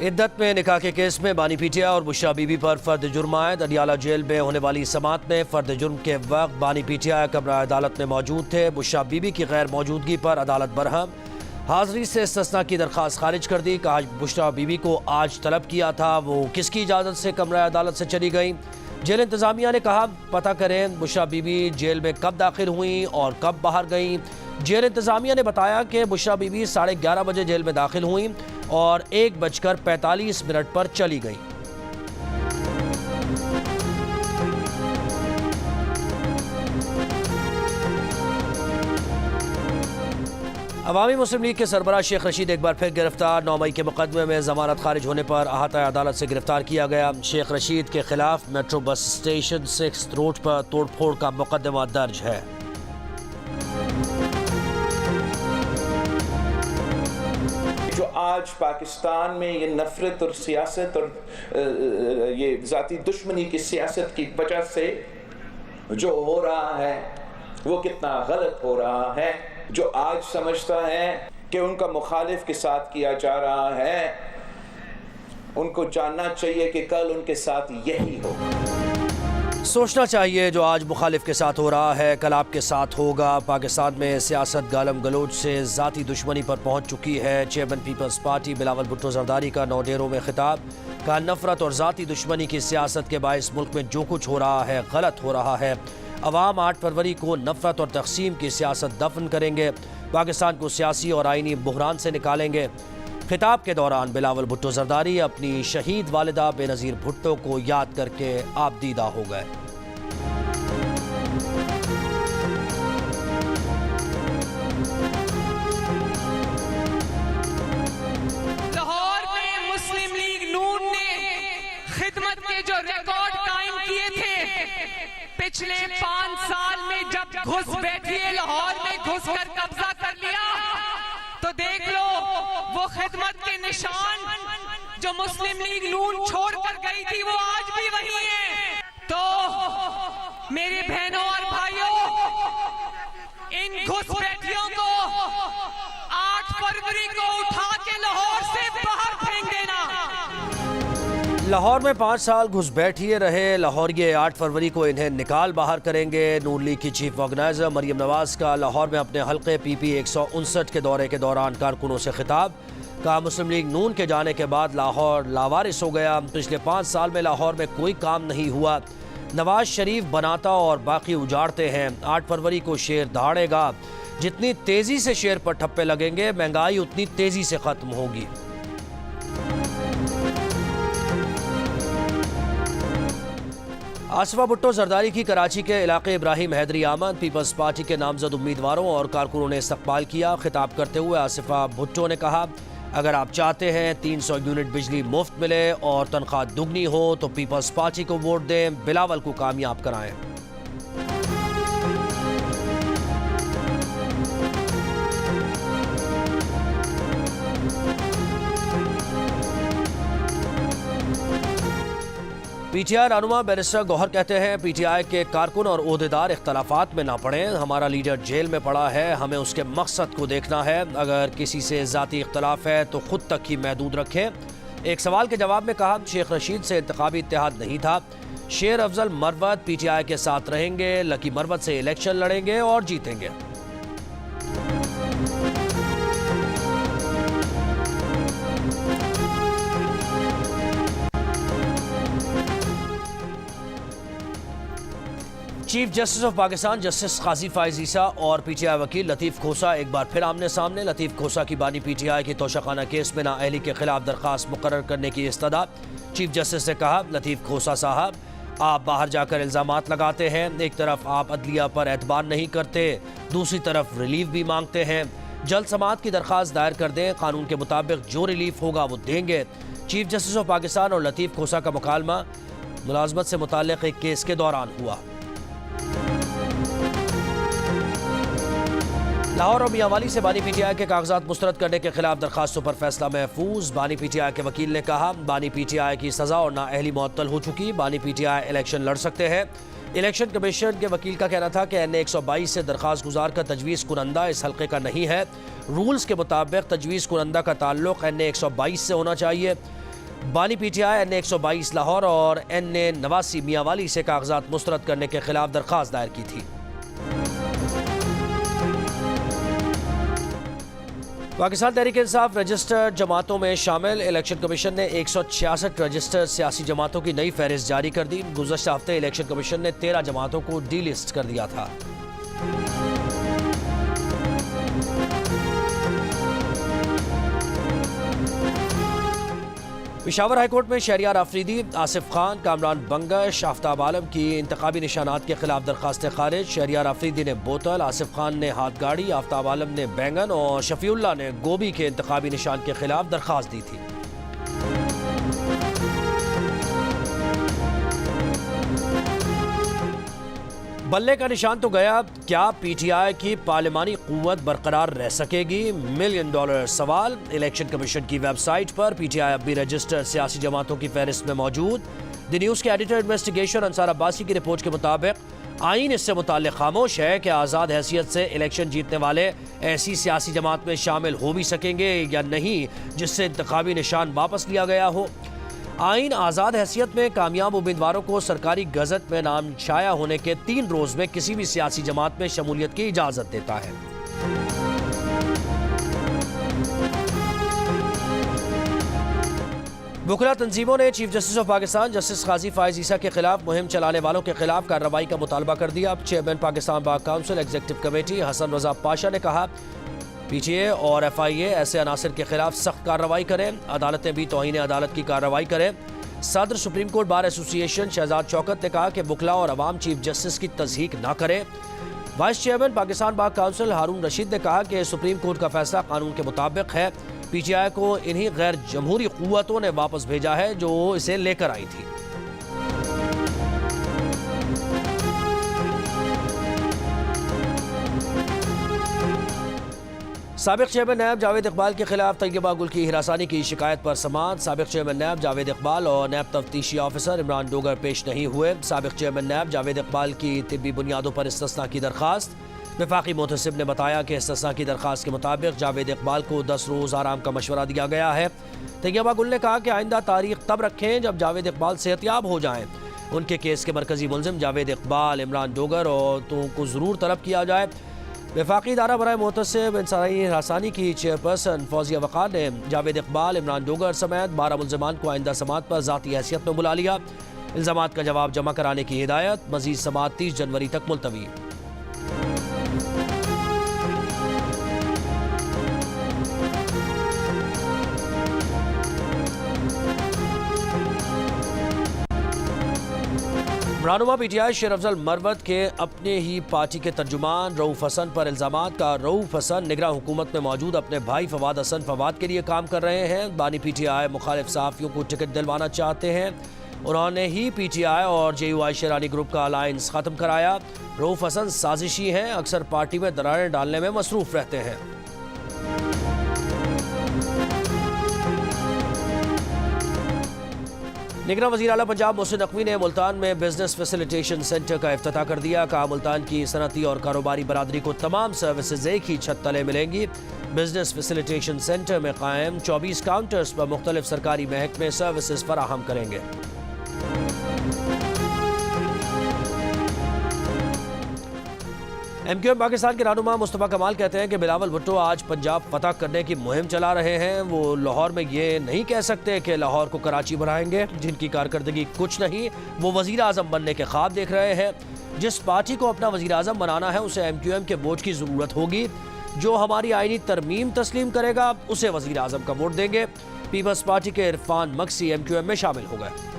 इद्दत में निकाह के केस में बानी पीटिया और बुशरा बीबी पर फर्द जुर्म आयद। अडियाला जेल में होने वाली समाअत में फर्द जुर्म के वक्त बानी पीटिया कमरा अदालत में मौजूद थे। बुशरा बीबी की गैर मौजूदगी पर अदालत बरहम, हाजिरी से इस्तिस्ना की दरख्वास्त खारिज कर दी। कहा बुशरा बीबी को आज तलब किया था, वो किसकी इजाज़त से कमरा अदालत से चली गई। जेल इंतज़ामिया ने कहा पता करें बुशरा बीबी जेल में कब दाखिल हुई और कब बाहर गई। जेल इंतज़ामिया ने बताया कि बुशरा बीबी 11:30 बजे जेल में दाखिल हुई और 1:45 पर चली गई। अवामी मुस्लिम लीग के सरबराह शेख रशीद एक बार फिर गिरफ्तार। 9 मई के मुकदमे में जमानत खारिज होने पर अहाता अदालत से गिरफ्तार किया गया। शेख रशीद के खिलाफ मेट्रो बस स्टेशन 6 रोड पर तोड़फोड़ का मुकदमा दर्ज है। जो आज पाकिस्तान में ये नफरत और सियासत और ये ज़ाती दुश्मनी की सियासत की वजह से जो हो रहा है वो कितना गलत हो रहा है। जो आज समझता है कि उनका मुखालिफ के साथ किया जा रहा है, उनको जानना चाहिए कि कल उनके साथ यही हो। सोचना चाहिए जो आज मुखालिफ के साथ हो रहा है कल आपके साथ होगा। पाकिस्तान में सियासत गालम गलोच से ज़ाती दुश्मनी पर पहुंच चुकी है। Chairman Peoples Party Bilawal Bhutto Zardari का 9 डेरों में खिताब। कहा नफरत और ज़ाती दुश्मनी की सियासत के बायस मुल्क में जो कुछ हो रहा है गलत हो रहा है। अवाम 8 फरवरी को नफरत और तकसीम की सियासत दफन करेंगे, पाकिस्तान को सियासी और आइनी बहरान से निकालेंगे। खिताब के दौरान बिलावल भुट्टो जरदारी अपनी शहीद वालिदा बेनज़ीर भुट्टो को याद करके आबदीदा हो गए। लाहौर में मुस्लिम लीग नून ने खिदमत के जो रिकॉर्ड कायम किए थे पिछले 5 साल में, जब घुस बैठी है लाहौर में, घुस कर कब्जा कर लिया, तो देख लो वो खिदमत के निशान जो मुस्लिम लीग नून छोड़कर गई थी वो आज भी वही है। तो मेरे बहनों और भाइयों, इन घुसपैठियों को 8 फरवरी को उठा के लाहौर से बाहर फेंक देना। लाहौर में 5 साल घुसपैठिए रहे लाहौरिये, 8 फरवरी को इन्हें निकाल बाहर करेंगे। नून लीग की चीफ ऑर्गेनाइजर मरियम नवाज का लाहौर में अपने हल्के PP 159 के दौरे के दौरान कारकुनों से खिताब। कहा मुस्लिम लीग नून के जाने के बाद लाहौर लावारिस हो गया। पिछले 5 साल में लाहौर में कोई काम नहीं हुआ। नवाज शरीफ बनाता और बाकी उजाड़ते हैं। 8 फरवरी को शेर दहाड़ेगा। जितनी तेजी से शेर पर ठप्पे लगेंगे महंगाई उतनी तेजी से खत्म होगी। आसिफा भुट्टो जरदारी की कराची के इलाके इब्राहिम हैदरी आमद पीपल्स पार्टी के नामजद उम्मीदवारों और कारकुनों ने इस्तकबाल किया। खिताब करते हुए आसिफा भुट्टो ने कहा अगर आप चाहते हैं 300 यूनिट बिजली मुफ्त मिले और तनख्वाह दुगनी हो तो पीपल्स पार्टी को वोट दें, बिलावल को कामयाब कराएं। PTI रहनुमा बैरिस्टर गौहर कहते हैं PTI के कारकुन और ओहदेदार इख्तलाफात में ना पड़ें। हमारा लीडर जेल में पड़ा है, हमें उसके मकसद को देखना है। अगर किसी से ज़ाती इख्तलाफ है तो खुद तक ही महदूद रखें। एक सवाल के जवाब में कहा शेख रशीद से इंतखाबी इत्तेहाद नहीं था। शेर अफजल मरवत PTI के साथ रहेंगे, लकी मरवत से इलेक्शन लड़ेंगे और जीतेंगे। Chief justice of Pakistan justice Qazi Faez Isa और PTI वकील लतीफ़ खोसा एक बार फिर आमने सामने। लतीफ़ खोसा की बानी PTI की तोशाखाना केस में नाअहली के खिलाफ दरख्वास्त मुकर्रर करने की इस्तदा। चीफ जस्टिस ने कहा लतीफ़ खोसा साहब आप बाहर जाकर इल्ज़ामात लगाते हैं, एक तरफ आप अदलिया पर एतबार नहीं करते, दूसरी तरफ रिलीफ भी मांगते हैं। जल्द समाअत की दरख्वास्त दायर कर दें, कानून के मुताबिक जो रिलीफ होगा वो देंगे। चीफ जस्टिस ऑफ पाकिस्तान और लतीफ़ खोसा का मुकालमा मुलाजमत से मुताल्लिक़ एक केस के दौरान हुआ। लाहौर और मियांवाली से बानी PTI के कागजात मुस्तरद करने के खिलाफ दरखास्तों पर फैसला महफूज। बानी PTI के वकील ने कहा बानी PTI की सजा और नाअहली मुअत्तल हो चुकी, बानी PTI इलेक्शन लड़ सकते हैं। इलेक्शन कमीशन के वकील का कहना था कि NA 122 से दरखास्त गुजार का तजवीज़ कुनंदा इस हल्के का नहीं है। रूल्स के मुताबिक तजवीज़ कुनंदा का ताल्लुक NA 122 से होना चाहिए। बानी पीटीआई NA 122 लाहौर और NA 89 मियांवाली से कागजात मुस्तरद करने के खिलाफ दरख्वास्त दायर की थी। पाकिस्तान तहरीक इंसाफ रजिस्टर्ड जमातों में शामिल इलेक्शन कमीशन ने 166 रजिस्टर्ड सियासी जमातों की नई फहरिस्त जारी कर दी। गुज़श्ता हफ्ते इलेक्शन कमीशन ने 13 जमातों को डीलिस्ट कर दिया था। पेशावर हाईकोर्ट में शहरियार आफरीदी, आसिफ खान, कामरान बंगश, आफ्ताब आलम की इंतखाबी निशानात के खिलाफ दरखास्तें खारिज। शहरियार आफरीदी ने बोतल, आसिफ खान ने हाथ गाड़ी, आफ्ताब आलम ने बैंगन और शफीउल्लाह ने गोभी के इंतखाबी निशान के खिलाफ दरखास्त दी थी। बल्ले का निशान तो गया, क्या पीटीआई की पार्लिमानी कुव्वत बरकरार रह सकेगी? $1 मिलियन सवाल। इलेक्शन कमीशन की वेबसाइट पर पीटीआई अब भी रजिस्टर्ड सियासी जमातों की फहरिस्त में मौजूद। द न्यूज़ के एडिटर इन्वेस्टिगेशन अंसार अब्बासी की रिपोर्ट के मुताबिक आईन इससे मुताल्लिक खामोश है कि आज़ाद हैसियत से इलेक्शन जीतने वाले ऐसी सियासी जमात में शामिल हो भी सकेंगे या नहीं जिससे इंतखाबी निशान वापस लिया गया हो। आइन आज़ाद हैसियत में कामयाब उम्मीदवारों को सरकारी गजट में नाम शाया होने के 3 रोज में किसी भी सियासी जमात में शमूलियत की इजाज़त देता है। वुकला तंजीमों ने chief justice of Pakistan justice Qazi Faez Isa के खिलाफ मुहिम चलाने वालों के खिलाफ कार्रवाई का मुतालबा कर दिया। Chairman Pakistan bar council executive committee Hasan Raza Pasha ने कहा, पीटीए और FIA ऐसे अनासर के खिलाफ सख्त कार्रवाई करें। अदालतें भी तौहीन अदालत की कार्रवाई करें। सदर Supreme Court Bar Association Shahzad Shaukat ने कहा कि वुकला और अवाम चीफ जस्टिस की तस्दीक न करें। Vice chairman Pakistan bar council Haroon Rashid ने कहा कि सुप्रीम कोर्ट का फैसला कानून के मुताबिक है। पीटीआई को इन्हीं गैर जमहूरी कुव्वतों ने वापस भेजा है जो इसे लेकर आई थी। साबिक चेयरमैन नैब जावेद इकबाल के खिलाफ तैयबा गुल की हिरासानी की शिकायत पर समाअत। साबिक चेयरमैन नैब जावेद इकबाल और नैब तफ्तीशी ऑफिसर इमरान डोगर पेश नहीं हुए। साबिक चेयरमैन नैब जावेद इकबाल की तिब्बी बुनियादों पर इस्तिस्ना की दरखास्त। वफाकी मुहतसिब ने बताया कि इस्तिस्ना की दरखास्त के मुताबिक जावेद इकबाल को 10 रोज़ आराम का मशवरा दिया गया है। तैयबा गुल ने कहा कि आइंदा तारीख तब रखें जब जावेद इकबाल सेहतियाब हो जाएं। उनके केस के मरकजी मुलजिम जावेद इकबाल, इमरान डोगर और को ज़रूर तलब किया जाए। वफाकी इदारा बराए मुहतसिब इंसानी हिरासानी की चेयरपर्सन फौजिया वक़ार ने जावेद इकबाल, इमरान डोगर समेत 12 मुलजमान को आइंदा समात पर ज़ाती हैसियत में बुला लिया। इल्ज़ामात का जवाब जमा कराने की हिदायत। मज़ीद समात 30 जनवरी तक मुलतवी। रहनुमा पीटीआई शेर अफजल मरवत के अपने ही पार्टी के तर्जुमान रऊफ हसन पर इल्जामात का। रऊफ हसन निगरां हुकूमत में मौजूद अपने भाई फवाद हसन फवाद के लिए काम कर रहे हैं। बानी पीटीआई मुखालिफ सहाफ़ियों को टिकट दिलवाना चाहते हैं। उन्होंने ही पीटीआई और JUI शेरानी ग्रुप का अलायंस ख़त्म कराया। रऊफ हसन साजिशी हैं, अक्सर पार्टी में दरारें डालने में मसरूफ़ रहते हैं। निगरान वज़ीर आला पंजाब मोहसिन नकवी ने मुल्तान में बिजनेस फैसिलिटेशन सेंटर का इफ्तिताह कर दिया। कहा, मुल्तान की सनती और कारोबारी बरादरी को तमाम सर्विसेज एक ही छत तले मिलेंगी। बिजनेस फैसिलिटेशन सेंटर में कायम 24 काउंटर्स पर मुख्तलिफ सरकारी महकमे सर्विसेज फराहम करेंगे। MQM पाकिस्तान के रहनुमा मुस्तफ़ा कमाल कहते हैं कि बिलावल भुट्टो आज पंजाब फतह करने की मुहिम चला रहे हैं। वो लाहौर में ये नहीं कह सकते कि लाहौर को कराची बनाएंगे, जिनकी कारकर्दगी कुछ नहीं। वो वज़ीर आज़म बनने के ख्वाब देख रहे हैं। जिस पार्टी को अपना वज़ीर आज़म बनाना है उसे MQM के वोट की ज़रूरत होगी। जो हमारी आईनी तरमीम तस्लीम करेगा उसे वज़ीर आज़म का वोट देंगे। पीपल्स पार्टी के इरफान मक्सी MQM में शामिल हो गए।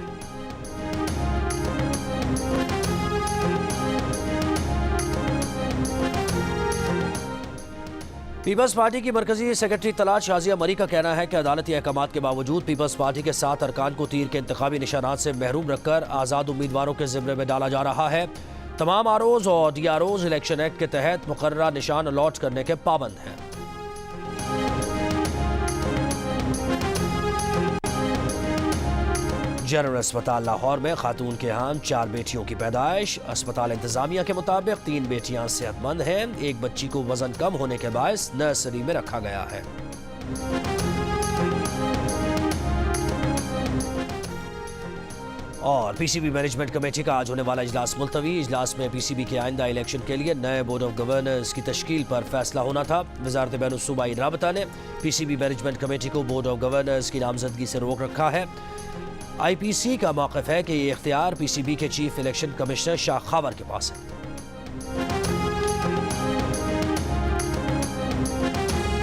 पीपल्स पार्टी की मरकजी सेक्रेटरी तलात शाजिया मरी का कहना है कि अदालती अहकामात के बावजूद पीपल्स पार्टी के 7 अरकान को तीर के इंतखाबी निशानात से महरूम रखकर आज़ाद उम्मीदवारों के ज़िम्मे में डाला जा रहा है। तमाम ROs और DROs इलेक्शन एक्ट के तहत मुकर्ररा निशान अलॉट करने के पाबंद हैं। जनरल अस्पताल लाहौर में खातून के यहाँ 4 बेटियों की पैदाइश। अस्पताल इंतजामिया के मुताबिक 3 बेटियां सेहतमंद हैं। एक बच्ची को वजन कम होने के बायस नर्सरी में रखा गया है। और पीसीबी मैनेजमेंट कमेटी का आज होने वाला इजलास मुलतवी। इजलास में पीसीबी के आइंदा इलेक्शन के लिए नए बोर्ड ऑफ गवर्नर्स की तश्कील पर फैसला होना था। वजारत बैनुस्सूबाई राबता ने पीसीबी मैनेजमेंट कमेटी को बोर्ड ऑफ गवर्नर्स की नामजदगी से रोक रखा है। IPC का मौक़िफ़ है कि ये इख्तियार पीसीबी के chief election commissioner Shah Khawar के पास है।